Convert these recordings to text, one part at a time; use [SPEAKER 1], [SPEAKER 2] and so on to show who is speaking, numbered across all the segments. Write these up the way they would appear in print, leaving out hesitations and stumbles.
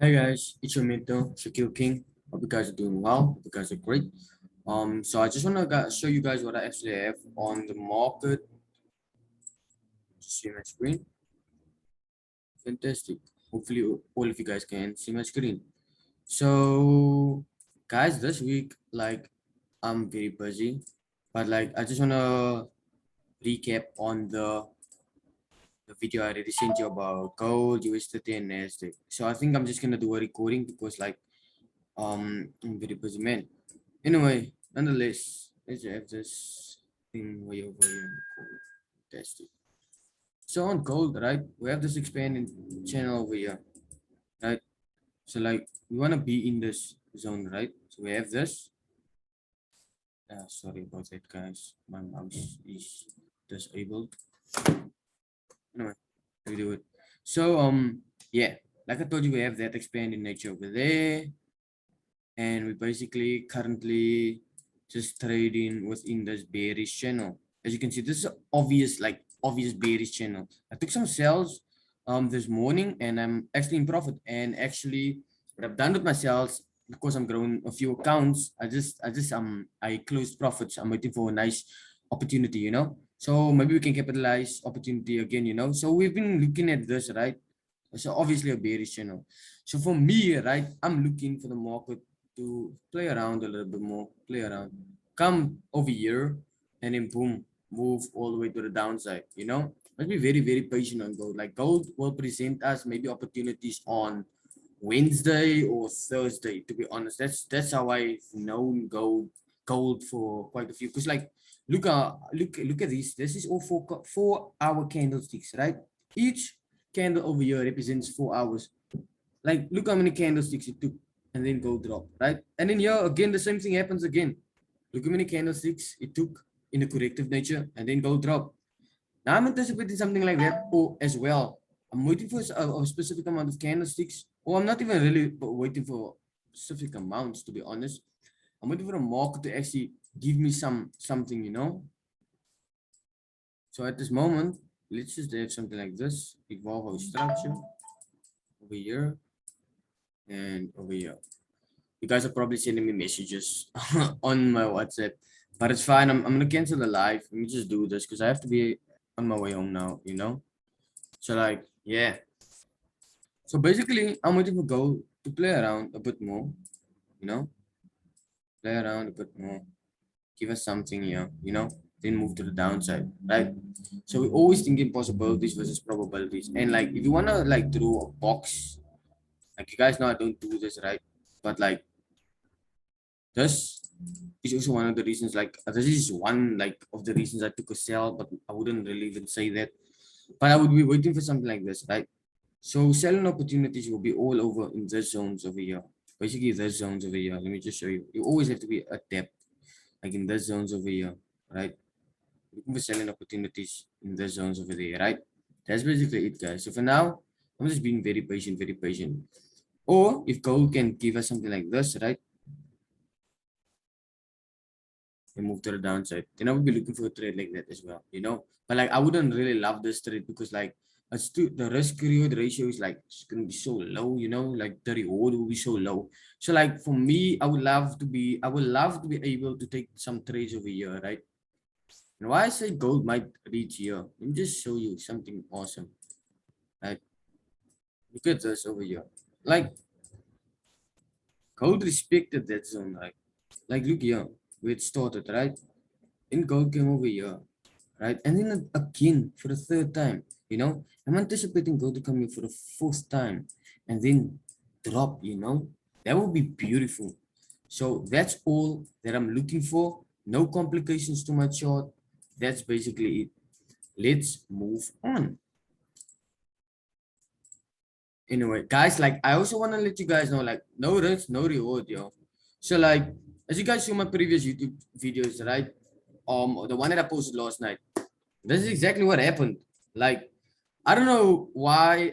[SPEAKER 1] Hey guys, it's your mate though, SHAQUILLE King. Hope you guys are doing well. Hope you guys are great. So I just want to show you guys what I actually have on the market. Just see my screen. Fantastic. Hopefully all of you guys can see my screen. So guys, this week I'm very busy, but I just want to recap on the video I already sent you about gold, US30, and NASDAQ. So I think I'm just gonna do a recording because I'm very busy man. Anyway, nonetheless, let's have this thing way over here. Test it. So on gold, right? We have this expanding channel over here, right? So we want to be in this zone, right? So we have this. Sorry about that, guys. My mouse is disabled. Anyway, we do it. So yeah, like I told you, we have that expanding nature over there, and we basically currently just trading within this bearish channel. As you can see, this is obvious bearish channel. I took some sales this morning and I'm actually in profit. And actually what I've done with my sales, because I'm growing a few accounts, I closed profits. I'm waiting for a nice opportunity, so maybe we can capitalize opportunity again, so we've been looking at this, right? So obviously a bearish channel. So for me, right, I'm looking for the market to play around a little bit more, play around, come over here, and then boom, move all the way to the downside. Let's be very, very patient on gold. Like gold will present us maybe opportunities on Wednesday or Thursday. To be honest, that's how I've known gold for quite a few. Because look at this. This is all 4 hour candlesticks, right? Each candle over here represents 4 hours. Like, look how many candlesticks it took, and then gold drop, right? And then here again, the same thing happens again. Look how many candlesticks it took in a corrective nature, and then gold drop. Now I'm anticipating something like that as well. I'm waiting for a specific amount of candlesticks, or I'm not even really waiting for specific amounts, to be honest. I'm waiting for the market to actually give me something, So at this moment, let's just have something like this. Evolve our structure over here and over here. You guys are probably sending me messages on my WhatsApp, but it's fine. I'm gonna cancel the live. Let me just do this because I have to be on my way home now, So yeah. So basically, I'm waiting for gold to play around a bit more, play around a bit more, give us something here, then move to the downside, right? So we're always thinking possibilities versus probabilities. And if you wanna draw a box, you guys know I don't do this, right? But this is also one of the reasons, this is one of the reasons I took a sell, but I wouldn't really even say that. But I would be waiting for something like this, right? So selling opportunities will be all over in these zones over here. Basically, these zones over here. Let me just show you. You always have to be adept, like in these zones over here, right? Looking for selling opportunities in these zones over there, right? That's basically it, guys. So for now, I'm just being very patient, very patient. Or if gold can give us something like this, right? And move to the downside, then I would be looking for a trade like that as well, But I wouldn't really love this trade because it's too, the risk reward ratio is it's gonna be so low, the reward will be so low. So for me, I would love to be able to take some trades over here, right? And why I say gold might reach here, let me just show you something awesome, right? Look at this over here. Gold respected that zone, right? Look here, where it started, right? And gold came over here, right? And then again for the third time, I'm anticipating gold to come here for the fourth time and then drop, that would be beautiful. So that's all that I'm looking for. No complications to my chart. That's basically it. Let's move on. Anyway, guys, I also want to let you guys know, no risk, no reward, yo. So as you guys saw my previous YouTube videos, right? The one that I posted last night. This is exactly what happened. I don't know why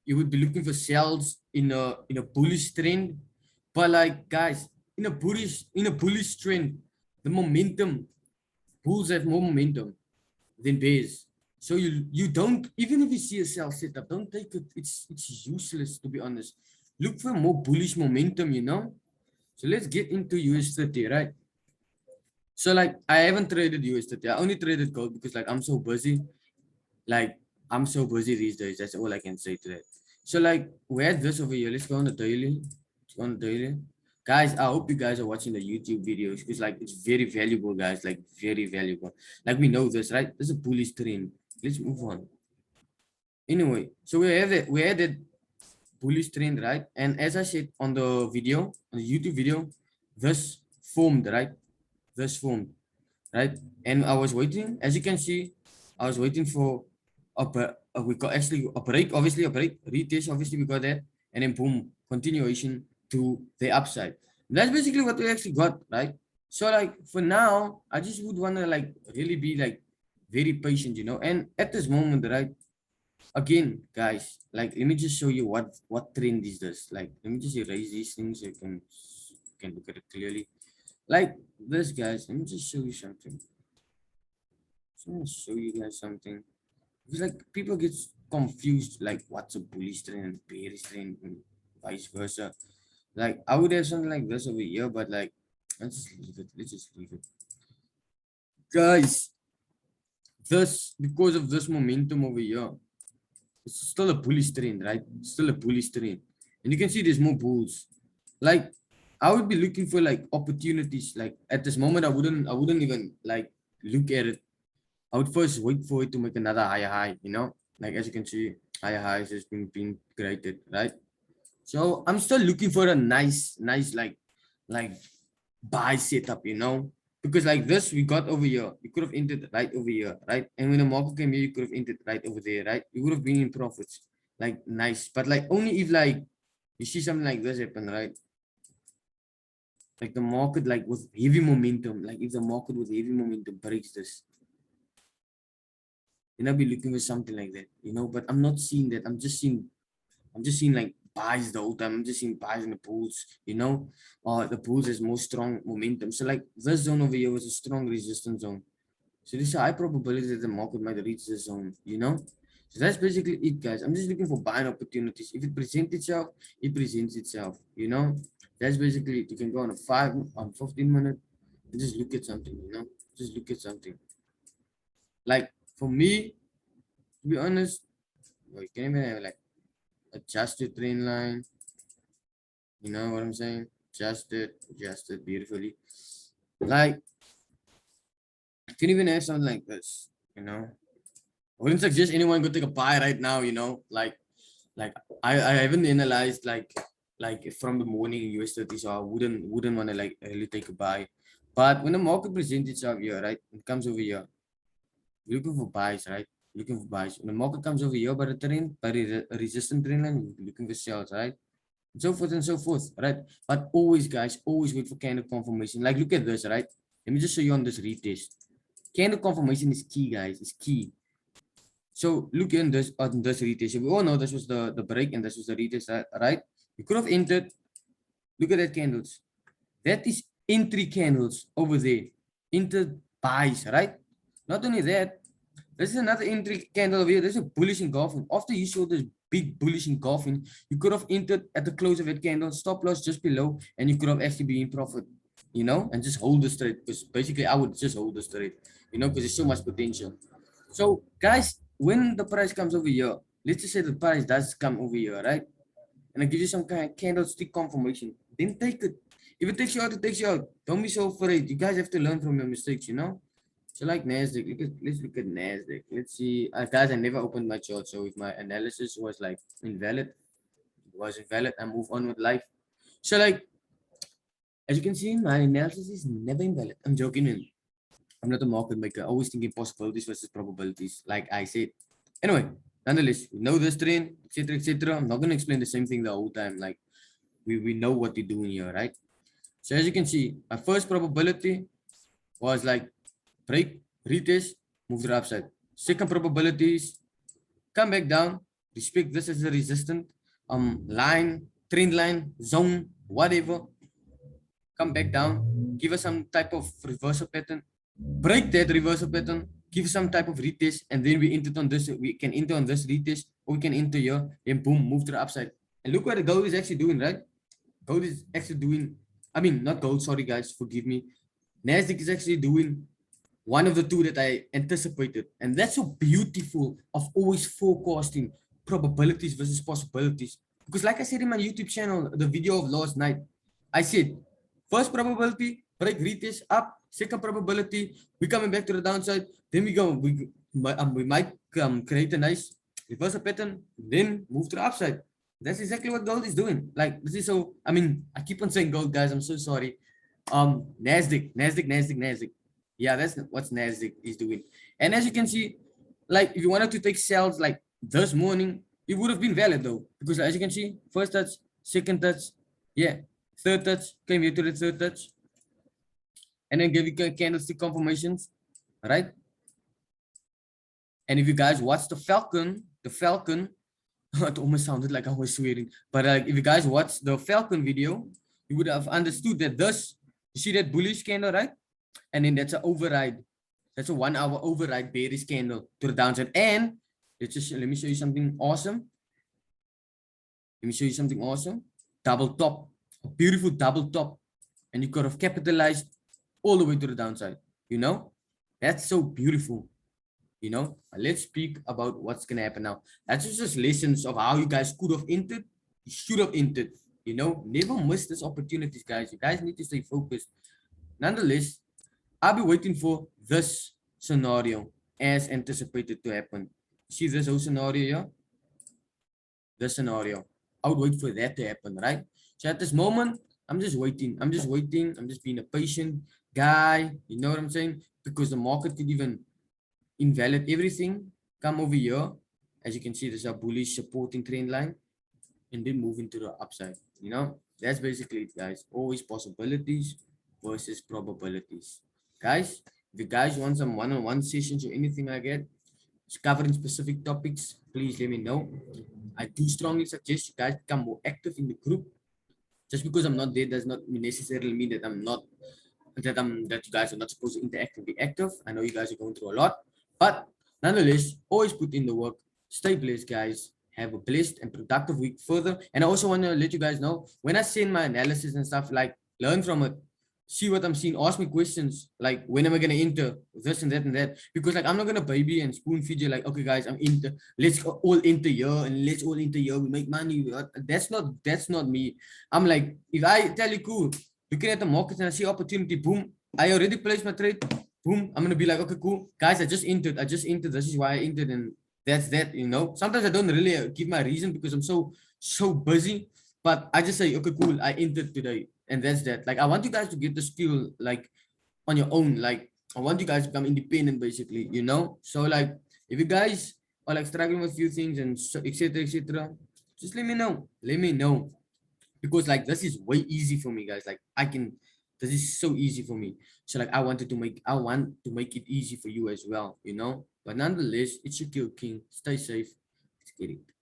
[SPEAKER 1] you would be looking for sales in a bullish trend, but guys, in a bullish trend, the momentum, bulls have more momentum than bears. So you don't, even if you see a sell setup, don't take it. It's useless, to be honest. look for more bullish momentum, you know. So let's get into US30, right? So like I haven't traded US30. I only traded gold because like I'm so busy. Like I'm so busy these days. That's all I can say to that. So like we had this over here. Let's go on the daily. Let's go on the daily. Guys, I hope you guys are watching the YouTube videos because like it's very valuable, guys. Like very valuable. Like we know this, right? This is a bullish trend. Let's move on. Anyway, so we had that bullish trend, right? And as I said on the video, on the YouTube video, this formed, right? This formed, right? And I was waiting, as you can see, I was waiting for we got actually a break, obviously a break, retest, obviously we got that, and then boom, continuation to the upside. And that's basically what we actually got, right? So like for now, I just would want to like really be like very patient, you know. And at this moment, right? Again, guys, like let me just show you what trend is this. Like let me just erase these things so you can look at it clearly. Like this, guys. Let me just show you something. Just want to show you guys something. Because like people get confused, like what's a bullish trend and bearish trend and vice versa. Like I would have something like this over here, but like let's just leave it. Let's just leave it. Guys, this because of this momentum over here, it's still a bullish trend, right? Still a bullish trend. And you can see there's more bulls. Like I would be looking for like opportunities. Like at this moment, I wouldn't even like look at it. I would first wait for it to make another higher high, you know? Like as you can see, higher highs has been created, right? So I'm still looking for a nice like buy setup, you know? Because like this we got over here, you could have entered right over here, right? And when the market came here, you could have entered right over there, right? You would have been in profits, like nice. But like only if like you see something like this happen, right? Like the market like with heavy momentum, like if the market with heavy momentum breaks this, then I'll be looking for something like that, you know. But I'm not seeing that. I'm just seeing like buys the whole time. I'm just seeing buys in the pools, you know. The pools has more strong momentum. So like this zone over here was a strong resistance zone. So there's a high probability that the market might reach this zone, you know. So that's basically it, guys. I'm just looking for buying opportunities. If it presents itself, it presents itself, you know. That's basically it. You can go on a 15 minute and just look at something, you know. Just look at something. Like for me, to be honest, well, you can even have like adjust your trend line. You know what I'm saying? Adjust it beautifully. Like you can even have something like this, you know. I wouldn't suggest anyone go take a buy right now, you know. Like I haven't analyzed like from the morning US30, so I wouldn't want to like really take a buy. But when the market presents itself here, right? It comes over here. You're looking for buys, right? Looking for buys. When the market comes over here by the trend, by the resistant trend line, you're looking for sales, right? And so forth, right? But always, guys, always wait for candle confirmation. Like, look at this, right? Let me just show you on this retest. Candle confirmation is key, guys. It's key. So look in this on this retest. We all know this was the break and this was the retest, right? You could have entered. Look at that candles. That is entry candles over there. Entered buys, right? Not only that, this is another entry candle over here. There's a bullish engulfing. After you saw this big bullish engulfing, you could have entered at the close of that candle, stop loss just below, and you could have actually been in profit, you know, and just hold the trade. Because basically, I would just hold the trade, you know, because there's so much potential. So, guys, when the price comes over here, let's just say the price does come over here, right? And I give you some kind of candlestick confirmation, then take it. If it takes you out, it takes you out. Don't be so afraid. You guys have to learn from your mistakes, you know? So like NASDAQ, let's look at NASDAQ. Let's see. Guys, I never opened my chart, so if my analysis was like invalid, it was invalid, I move on with life. So like, as you can see, my analysis is never invalid. I'm joking, man. I'm not a market maker. Always thinking possibilities versus probabilities, like I said. Anyway, nonetheless, we know this trend, etc., etc. I'm not gonna explain the same thing the whole time. Like we know what we're doing here, right? So as you can see, my first probability was like break, retest, move to the upside. Second probability is come back down, respect this as a resistant line, trend line, zone, whatever. Come back down, give us some type of reversal pattern, break that reversal pattern, give some type of retest, and then we enter on this. We can enter on this retest, or we can enter here, and boom, move to the upside. And look what the gold is actually doing, right? Gold is actually doing, I mean, not gold, sorry guys, forgive me. NASDAQ is actually doing one of the two that I anticipated. And that's so beautiful of always forecasting probabilities versus possibilities. Because like I said in my YouTube channel, the video of last night, I said, first probability, break retest up, second probability, we coming back to the downside, then we might create a nice reversal pattern, then move to the upside. That's exactly what gold is doing. Like this is so, I mean, I keep on saying gold, guys, I'm so sorry. NASDAQ. Yeah, that's what NASDAQ is doing. And as you can see, like if you wanted to take sales like this morning, it would have been valid though, because as you can see, first touch, second touch, yeah, third touch, came here to the third touch, and then give you candlestick confirmations, right? And if you guys watch the Falcon, it almost sounded like I was swearing, but if you guys watch the Falcon video, you would have understood that this, you see that bullish candle, right? And then that's an override. That's a 1 hour override bearish candle to the downside. And let me show you something awesome. Double top, a beautiful double top. And you could have capitalized all the way to the downside. You know, that's so beautiful. You know, let's speak about what's going to happen now. That's just lessons of how you guys could have entered. You should have entered. You know, never miss this opportunities, guys. You guys need to stay focused. Nonetheless, I'll be waiting for this scenario as anticipated to happen. See this whole scenario here? This scenario. I would wait for that to happen, right? So at this moment, I'm just waiting. I'm just being a patient guy. You know what I'm saying? Because the market could even invalid everything. Come over here. As you can see, there's a bullish supporting trend line. And then move into the upside. You know, that's basically it, guys. Always possibilities versus probabilities. Guys, if you guys want some one-on-one sessions or anything like that, covering specific topics, please let me know. I do strongly suggest you guys become more active in the group. Just because I'm not there does not necessarily mean that that you guys are not supposed to interact and be active. I know you guys are going through a lot, but nonetheless, always put in the work. Stay blessed, guys. Have a blessed and productive week further. And I also want to let you guys know when I send my analysis and stuff, like learn from it, see what I'm seeing, ask me questions like when am I gonna enter this and that, because like I'm not gonna baby and spoon feed you like, okay guys, I'm into, let's all enter here and let's all enter here, we make money. That's not me. I'm like, if I tell you cool, looking at the market and I see opportunity, boom, I already placed my trade, boom, I'm gonna be like, okay cool guys, I just entered, this is why I entered, and that's that. You know, sometimes I don't really give my reason because I'm so busy, but I just say, okay cool, I entered today. And that's that. Like I want you guys to get the skill like on your own. Like I want you guys to become independent basically, you know. So like if you guys are like struggling with a few things and so, etc, just let me know, because like this is way easy for me, guys. Like this is so easy for me. So like I want to make it easy for you as well, you know. But nonetheless, it's your King. Stay safe. Let's get it.